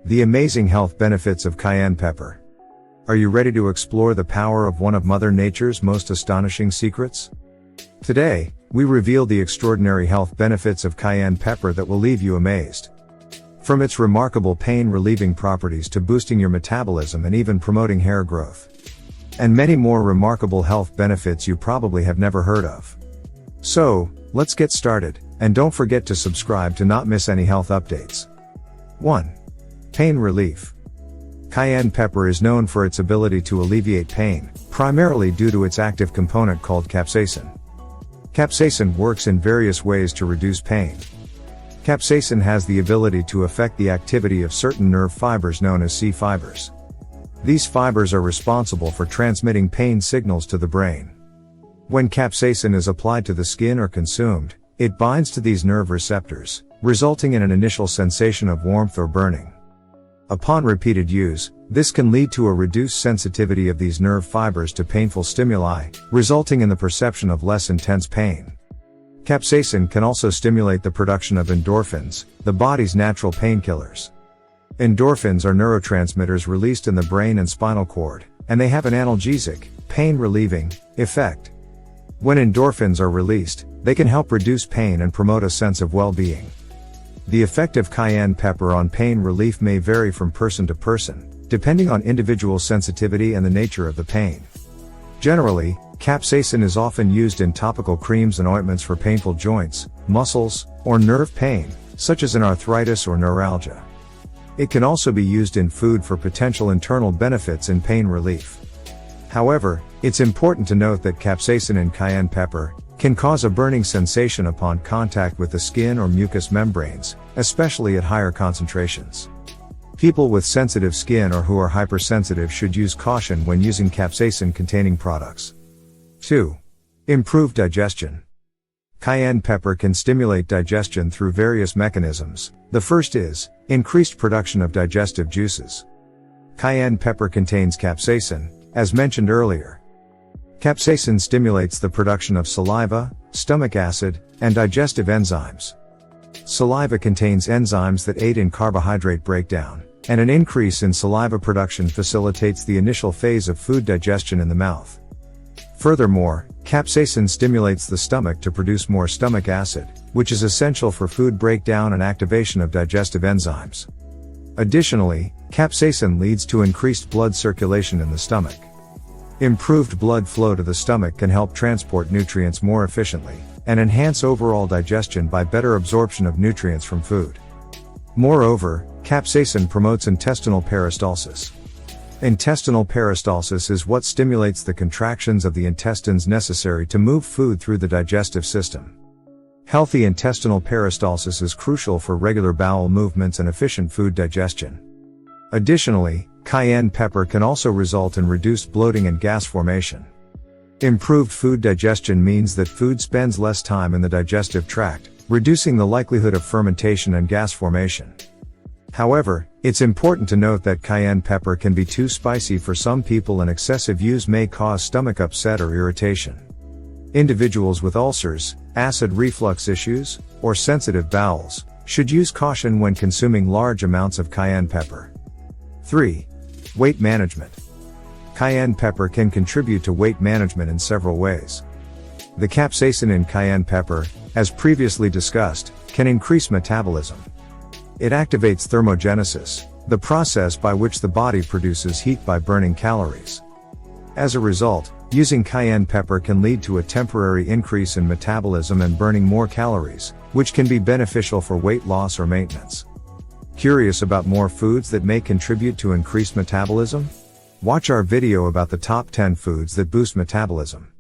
The amazing health benefits of cayenne pepper. Are you ready to explore the power of one of Mother Nature's most astonishing secrets? Today, we reveal the extraordinary health benefits of cayenne pepper that will leave you amazed. From its remarkable pain-relieving properties to boosting your metabolism and even promoting hair growth. And many more remarkable health benefits you probably have never heard of. So, let's get started, and don't forget to subscribe to not miss any health updates. 1. Pain relief. Cayenne pepper is known for its ability to alleviate pain, primarily due to its active component called capsaicin. Capsaicin works in various ways to reduce pain. Capsaicin has the ability to affect the activity of certain nerve fibers known as C fibers. These fibers are responsible for transmitting pain signals to the brain. When capsaicin is applied to the skin or consumed, it binds to these nerve receptors, resulting in an initial sensation of warmth or burning. Upon repeated use, this can lead to a reduced sensitivity of these nerve fibers to painful stimuli, resulting in the perception of less intense pain. Capsaicin can also stimulate the production of endorphins, the body's natural painkillers. Endorphins are neurotransmitters released in the brain and spinal cord, and they have an analgesic, pain-relieving, effect. When endorphins are released, they can help reduce pain and promote a sense of well-being. The effect of cayenne pepper on pain relief may vary from person to person, depending on individual sensitivity and the nature of the pain. Generally, capsaicin is often used in topical creams and ointments for painful joints, muscles, or nerve pain, such as in arthritis or neuralgia. It can also be used in food for potential internal benefits in pain relief. However, it's important to note that capsaicin in cayenne pepper can cause a burning sensation upon contact with the skin or mucous membranes, especially at higher concentrations. People with sensitive skin or who are hypersensitive should use caution when using capsaicin-containing products. 2. Improved digestion. Cayenne pepper can stimulate digestion through various mechanisms. The first is increased production of digestive juices. Cayenne pepper contains capsaicin, as mentioned earlier. Capsaicin stimulates the production of saliva, stomach acid, and digestive enzymes. Saliva contains enzymes that aid in carbohydrate breakdown, and an increase in saliva production facilitates the initial phase of food digestion in the mouth. Furthermore, capsaicin stimulates the stomach to produce more stomach acid, which is essential for food breakdown and activation of digestive enzymes. Additionally, capsaicin leads to increased blood circulation in the stomach. Improved blood flow to the stomach can help transport nutrients more efficiently, and enhance overall digestion by better absorption of nutrients from food. Moreover, capsaicin promotes intestinal peristalsis. Intestinal peristalsis is what stimulates the contractions of the intestines necessary to move food through the digestive system. Healthy intestinal peristalsis is crucial for regular bowel movements and efficient food digestion. Additionally, cayenne pepper can also result in reduced bloating and gas formation. Improved food digestion means that food spends less time in the digestive tract, reducing the likelihood of fermentation and gas formation. However, it's important to note that cayenne pepper can be too spicy for some people, and excessive use may cause stomach upset or irritation. Individuals with ulcers, acid reflux issues, or sensitive bowels should use caution when consuming large amounts of cayenne pepper. 3. Weight management. Cayenne pepper can contribute to weight management in several ways. The capsaicin in cayenne pepper, as previously discussed, can increase metabolism. It activates thermogenesis, the process by which the body produces heat by burning calories. As a result, using cayenne pepper can lead to a temporary increase in metabolism and burning more calories, which can be beneficial for weight loss or maintenance. Curious about more foods that may contribute to increased metabolism? Watch our video about the top 10 foods that boost metabolism.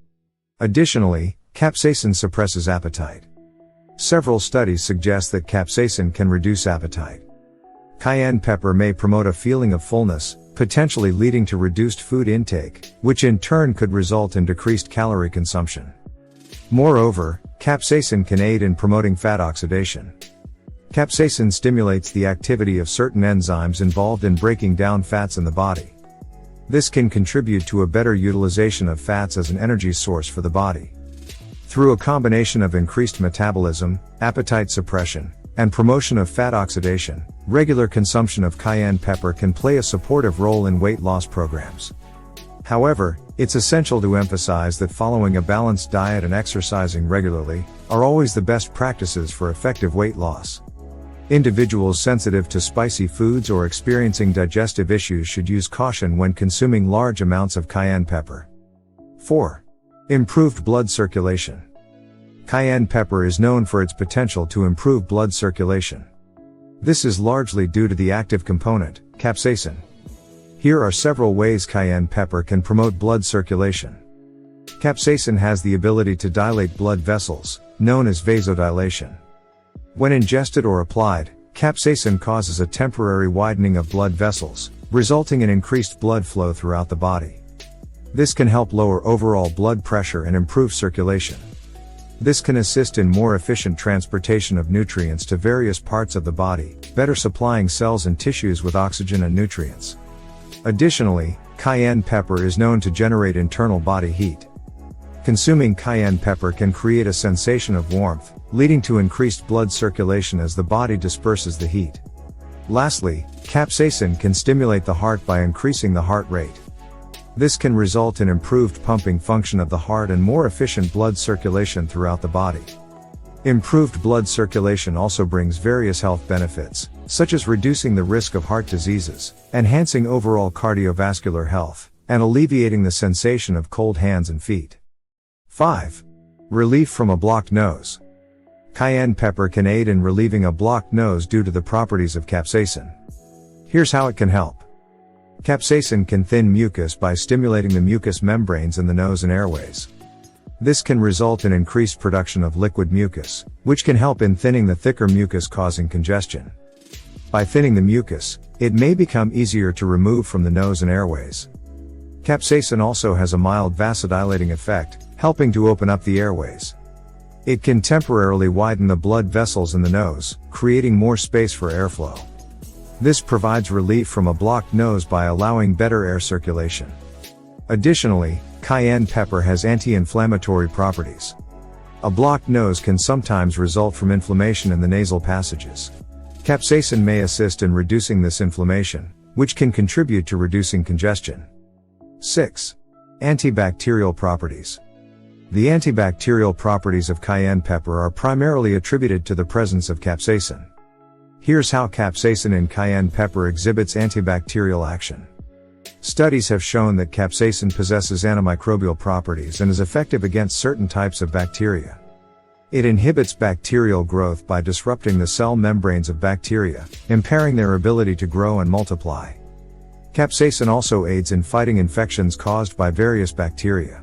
Additionally, capsaicin suppresses appetite. Several studies suggest that capsaicin can reduce appetite. Cayenne pepper may promote a feeling of fullness, potentially leading to reduced food intake, which in turn could result in decreased calorie consumption. Moreover, capsaicin can aid in promoting fat oxidation. Capsaicin stimulates the activity of certain enzymes involved in breaking down fats in the body. This can contribute to a better utilization of fats as an energy source for the body. Through a combination of increased metabolism, appetite suppression, and promotion of fat oxidation, Regular consumption of cayenne pepper can play a supportive role in weight loss programs. However, it's essential to emphasize that following a balanced diet and exercising regularly are always the best practices for effective weight loss. Individuals sensitive to spicy foods or experiencing digestive issues should use caution when consuming large amounts of cayenne pepper. 4. Improved blood circulation. Cayenne pepper is known for its potential to improve blood circulation. This is largely due to the active component, capsaicin. Here are several ways cayenne pepper can promote blood circulation. Capsaicin has the ability to dilate blood vessels, known as vasodilation. When ingested or applied, capsaicin causes a temporary widening of blood vessels, resulting in increased blood flow throughout the body. This can help lower overall blood pressure and improve circulation. This can assist in more efficient transportation of nutrients to various parts of the body, better supplying cells and tissues with oxygen and nutrients. Additionally, cayenne pepper is known to generate internal body heat. Consuming cayenne pepper can create a sensation of warmth, leading to increased blood circulation as the body disperses the heat. Lastly, capsaicin can stimulate the heart by increasing the heart rate. This can result in improved pumping function of the heart and more efficient blood circulation throughout the body. Improved blood circulation also brings various health benefits, such as reducing the risk of heart diseases, enhancing overall cardiovascular health, and alleviating the sensation of cold hands and feet. 5. Relief from a blocked nose. Cayenne pepper can aid in relieving a blocked nose due to the properties of capsaicin. Here's how it can help. Capsaicin can thin mucus by stimulating the mucous membranes in the nose and airways. This can result in increased production of liquid mucus, which can help in thinning the thicker mucus causing congestion. By thinning the mucus, it may become easier to remove from the nose and airways. Capsaicin also has a mild vasodilating effect, helping to open up the airways. It can temporarily widen the blood vessels in the nose, creating more space for airflow. This provides relief from a blocked nose by allowing better air circulation. Additionally, cayenne pepper has anti-inflammatory properties. A blocked nose can sometimes result from inflammation in the nasal passages. Capsaicin may assist in reducing this inflammation, which can contribute to reducing congestion. 6. Antibacterial properties. The antibacterial properties of cayenne pepper are primarily attributed to the presence of capsaicin. Here's how capsaicin in cayenne pepper exhibits antibacterial action. Studies have shown that capsaicin possesses antimicrobial properties and is effective against certain types of bacteria. It inhibits bacterial growth by disrupting the cell membranes of bacteria, impairing their ability to grow and multiply. Capsaicin also aids in fighting infections caused by various bacteria.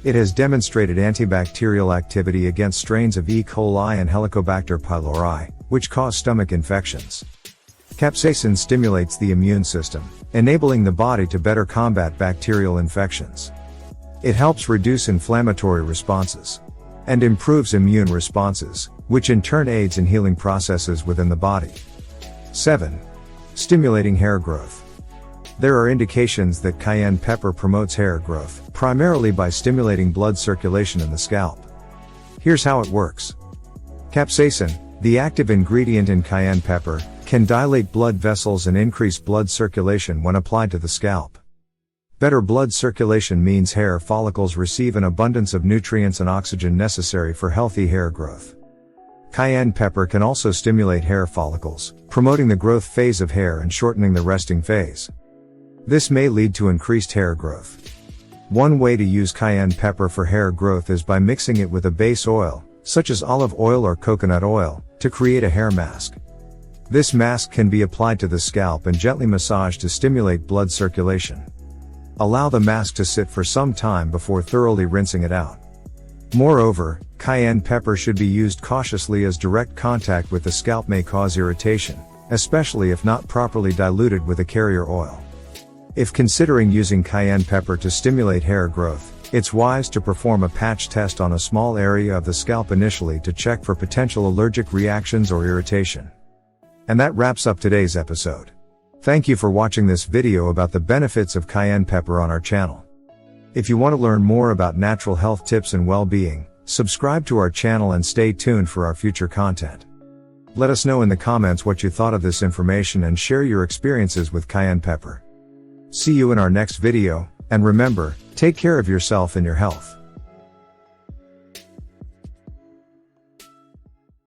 It has demonstrated antibacterial activity against strains of E. coli and Helicobacter pylori, which cause stomach infections. Capsaicin stimulates the immune system, enabling the body to better combat bacterial infections. It helps reduce inflammatory responses and improves immune responses, which in turn aids in healing processes within the body. 7. Stimulating hair growth. There are indications that cayenne pepper promotes hair growth, primarily by stimulating blood circulation in the scalp. Here's how it works. Capsaicin, the active ingredient in cayenne pepper, can dilate blood vessels and increase blood circulation when applied to the scalp. Better blood circulation means hair follicles receive an abundance of nutrients and oxygen necessary for healthy hair growth. Cayenne pepper can also stimulate hair follicles, promoting the growth phase of hair and shortening the resting phase. This may lead to increased hair growth. One way to use cayenne pepper for hair growth is by mixing it with a base oil, such as olive oil or coconut oil, to create a hair mask. This mask can be applied to the scalp and gently massaged to stimulate blood circulation. Allow the mask to sit for some time before thoroughly rinsing it out. Moreover, cayenne pepper should be used cautiously as direct contact with the scalp may cause irritation, especially if not properly diluted with a carrier oil. If considering using cayenne pepper to stimulate hair growth, it's wise to perform a patch test on a small area of the scalp initially to check for potential allergic reactions or irritation. And that wraps up today's episode. Thank you for watching this video about the benefits of cayenne pepper on our channel. If you want to learn more about natural health tips and well-being, subscribe to our channel and stay tuned for our future content. Let us know in the comments what you thought of this information and share your experiences with cayenne pepper. See you in our next video, and remember, take care of yourself and your health.